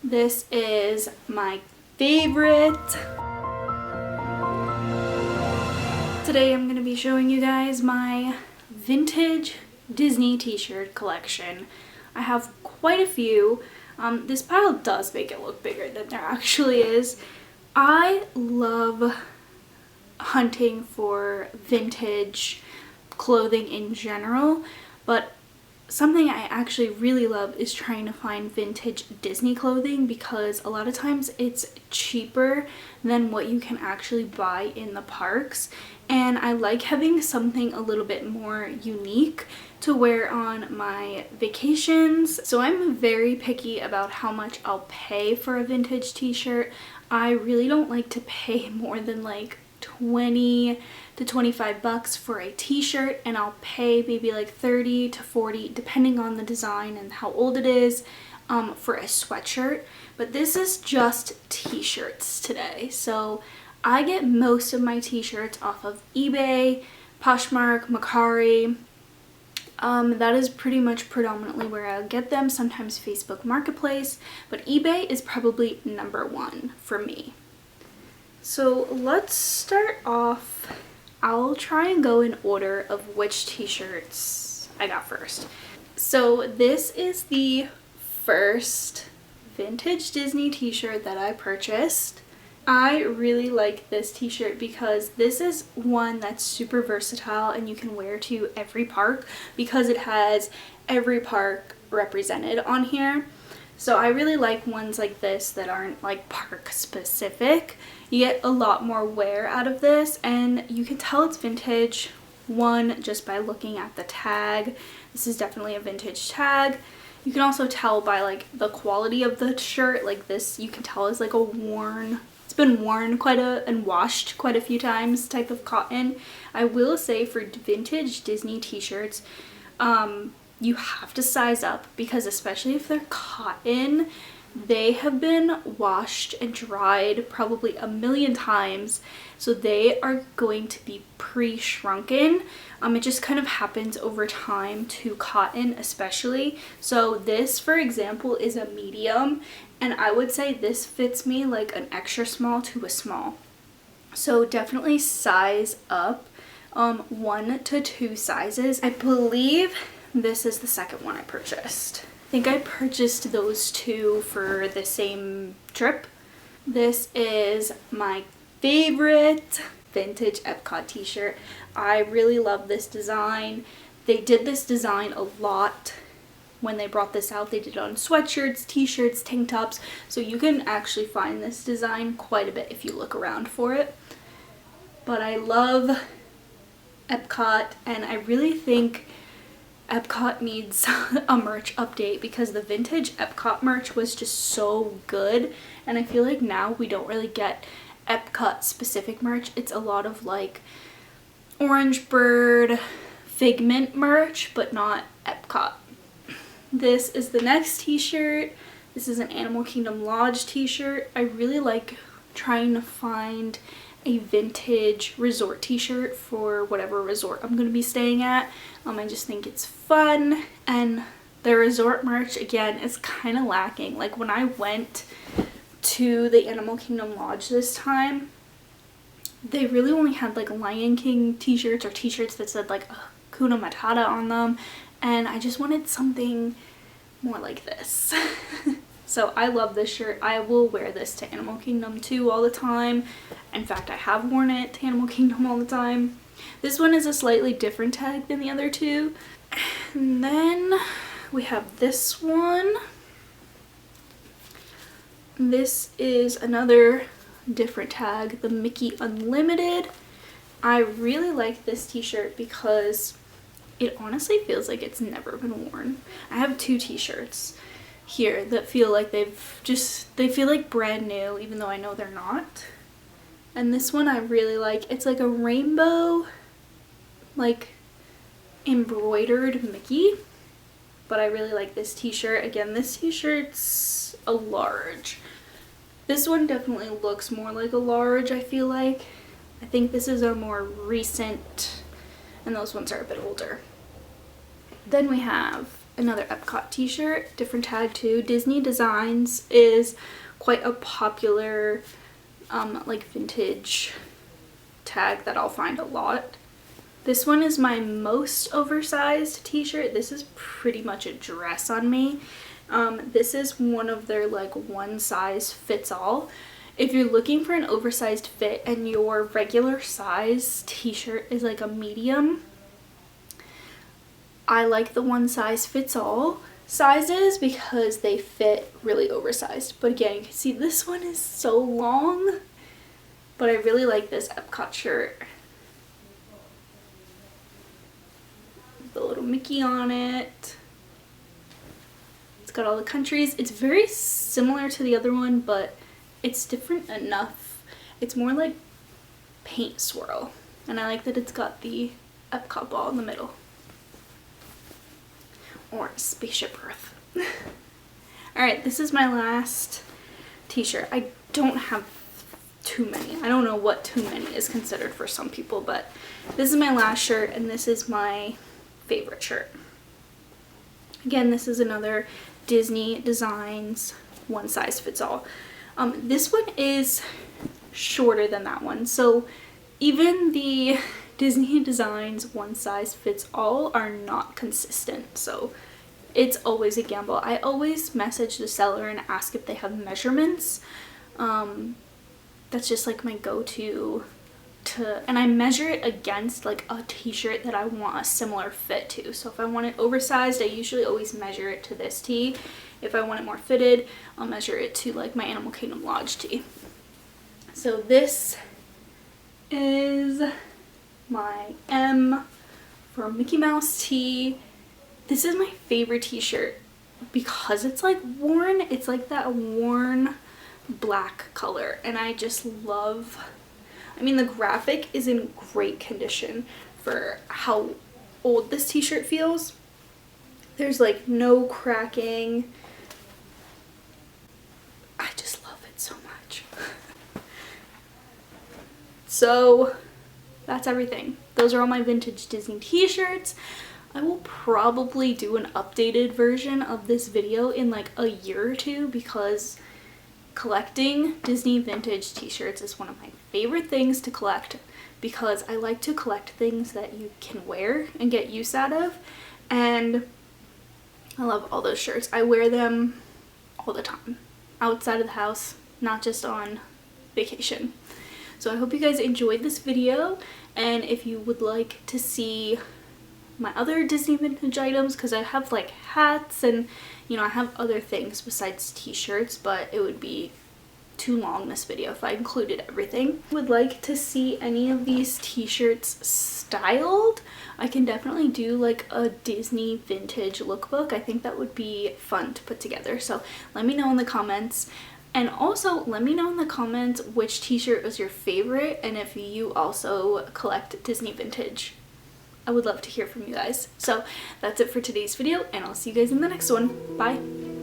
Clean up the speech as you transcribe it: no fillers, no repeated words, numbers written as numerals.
This is my favorite. Today I'm going to be showing you guys my vintage Disney t-shirt collection. I have quite a few. This pile does make it look bigger than there actually is. I love hunting for vintage clothing in general, but something I actually really love is trying to find vintage Disney clothing, because a lot of times it's cheaper than what you can actually buy in the parks, and I like having something a little bit more unique to wear on my vacations. So I'm very picky about how much I'll pay for a vintage t-shirt. I really don't like to pay more than like 20 to 25 bucks for a t-shirt, and I'll pay maybe like 30 to 40 depending on the design and how old it is for a sweatshirt. But this is just t-shirts today, so I get most of my t-shirts off of eBay, Poshmark, Mercari. That is pretty much predominantly where I'll get them, sometimes Facebook Marketplace, but eBay is probably number one for me. So let's start off. I'll try and go in order of which t-shirts I got first. So this is the first vintage Disney t-shirt that I purchased. I really like this t-shirt because this is one that's super versatile and you can wear to every park because it has every park represented on here. So I really like ones like this that aren't like park specific. You get a lot more wear out of this, and you can tell it's vintage, one, just by looking at the tag. This is definitely a vintage tag. You can also tell by like the quality of the shirt. Like this, you can tell is like a worn, it's been worn and washed quite a few times type of cotton. I will say for vintage Disney t-shirts, you have to size up, because especially if they're cotton, they have been washed and dried probably a million times, so they are going to be pre-shrunken. It just kind of happens over time to cotton especially. So this, for example, is a medium, and I would say this fits me like an extra small to a small. So definitely size up 1 to 2 sizes. I believe this is the second one I purchased. I think I purchased those two for the same trip. This is my favorite vintage Epcot t-shirt. I really love this design. They did this design a lot when they brought this out. They did it on sweatshirts, t-shirts, tank tops, so you can actually find this design quite a bit if you look around for it. But I love Epcot, and I really think Epcot needs a merch update, because the vintage Epcot merch was just so good, and I feel like now we don't really get Epcot specific merch. It's a lot of like Orange Bird, Figment merch, but not Epcot. This is the next t-shirt. This is an Animal Kingdom Lodge t-shirt. I really like trying to find a vintage resort t-shirt for whatever resort I'm going to be staying at. I just think it's fun, and the resort merch again is kind of lacking. Like when I went to the Animal Kingdom Lodge this time, they really only had like Lion King t-shirts or t-shirts that said like Hakuna Matata on them, and I just wanted something more like this. So I love this shirt. I will wear this to Animal Kingdom too all the time. In fact, I have worn it to Animal Kingdom all the time. This one is a slightly different tag than the other two. And then we have this one. This is another different tag, the Mickey Unlimited. I really like this t-shirt because it honestly feels like it's never been worn. I have two t-shirts here that feel like they feel like brand new, even though I know they're not. And this one I really like. It's like a rainbow, like embroidered Mickey, but I really like this t-shirt. Again, this t-shirt's a large. This one definitely looks more like a large, I feel like. I think this is a more recent, and those ones are a bit older. Then we have another Epcot t-shirt, different tag too. Disney Designs is quite a popular like vintage tag that I'll find a lot. This one is my most oversized t-shirt. This is pretty much a dress on me. This is one of their like one size fits all. If you're looking for an oversized fit and your regular size t-shirt is like a medium, I like the one size fits all sizes because they fit really oversized. But again, you can see this one is so long, but I really like this Epcot shirt. The little Mickey on it. It's got all the countries. It's very similar to the other one, but it's different enough. It's more like paint swirl. And I like that it's got the Epcot ball in the middle. Or Spaceship Earth. Alright, this is my last t-shirt. I don't have too many. I don't know what too many is considered for some people, but this is my last shirt and this is my favorite shirt. Again, this is another Disney Designs one size fits all. This one is shorter than that one, so even the Disney Designs one size fits all are not consistent, so it's always a gamble. I always message the seller and ask if they have measurements. That's just like my go-to and I measure it against like a t-shirt that I want a similar fit to. So if I want it oversized, I usually always measure it to this tee. If I want it more fitted, I'll measure it to like my Animal Kingdom Lodge tee. So this is my M for Mickey Mouse tee. This is my favorite t-shirt because it's like worn. It's like that worn black color and I just love, I mean, the graphic is in great condition for how old this t-shirt feels. There's like no cracking. I just love it so much. So that's everything. Those are all my vintage Disney t-shirts. I will probably do an updated version of this video in like a year or two because collecting Disney vintage t-shirts is one of my favorite things to collect because I like to collect things that you can wear and get use out of, and I love all those shirts. I wear them all the time, outside of the house, not just on vacation. So I hope you guys enjoyed this video, and if you would like to see my other Disney vintage items, because I have like hats and you know I have other things besides t-shirts, but it would be too long this video if I included everything. Would like to see any of these t-shirts styled, I can definitely do like a Disney vintage lookbook. I think that would be fun to put together, so let me know in the comments. And also let me know in the comments which t-shirt was your favorite and if you also collect Disney vintage. I would love to hear from you guys. So that's it for today's video and I'll see you guys in the next one. Bye!